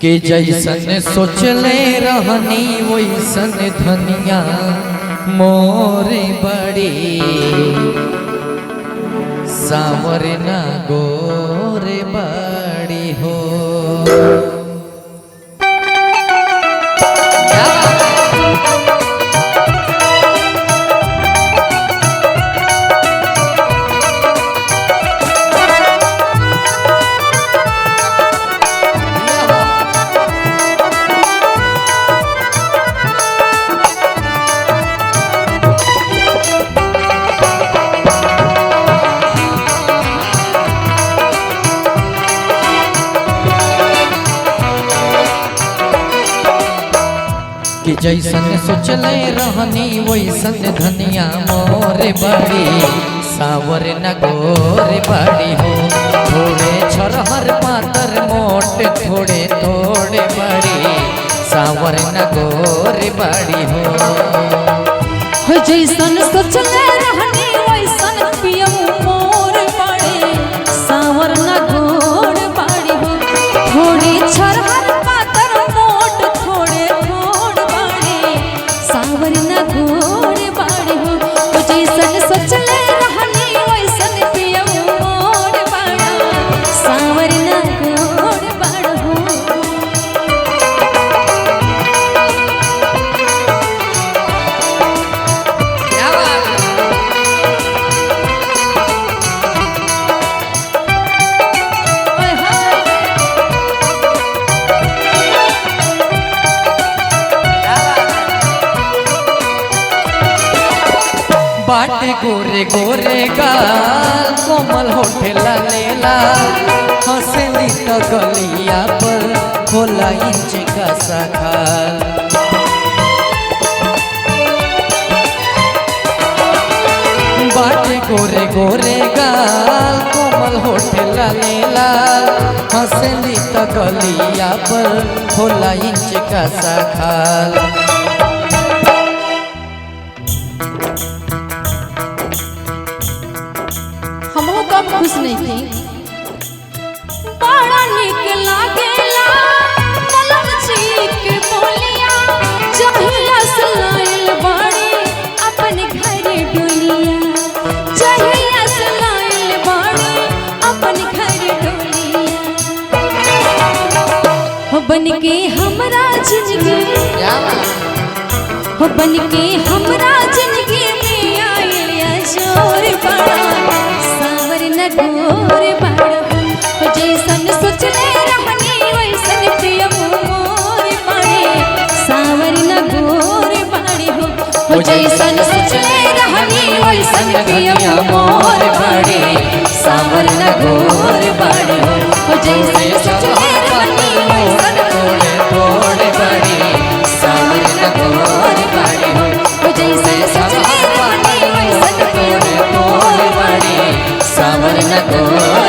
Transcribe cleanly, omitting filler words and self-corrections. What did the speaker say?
कि जैसन सोचले रहनी वैसन धनिया मोरे बड़ी सावर ना गोरे बड़ी हो। कि जैसन सोचले रहनी वैसन धनिया मोरे बड़ी सावर न गोरे बड़ी हो। थोड़े छरहर पातर मोट थोड़े थोड़े बड़ी सावर न गोरे बड़ी हो। जैसन सोचले रहनी वैसन पियऊ मोर बड़ी सावर न गोर बड़ी हो। थोड़ी छरहर पातर मोट थोड़े थोड़ बड़ी सावर न गोर बड़ी हो। जैसन सोचले रहनी वैसन पियऊ मोर बड़ा सावर न गोर बड़ हो। बाटे गोरे गोरे गाल कोमल होठे लालेला हंसली तो गलिया पर खोला इंच का सखाल। बाटे गोरे गोरे गाल कोमल होठे लालेला हंसली तो गलिया पर खोला इंच का सखाल। खुश नहीं थी बड़ा निक लागेला मलम चीक बोलिया चाहिए सलाइल बाड़ी अपन घर डोलिया चाहिए सलाइल बाड़ी अपन घर डोलिया हो बन के हमरा जिंदगी हो बन के हमरा जिंदगी में आइलिया जोर बड़ा गोर बड़ हो। जैसन सोचले रहनी वैसन पियऊ मोर बड़ी सावर न गोर बड़ी हो। जैसन सोचले रहनी वैसन पियऊ मोर बड़ी सावर न गोर बड़ी हो। जैसन सोचले रहनी वैसन थोड़े थोड़े बड़ी सावर न गोर बड़ी हो। जैसन सोचले रहनी वैसन पियऊ मोर बड़ी सावर न गोर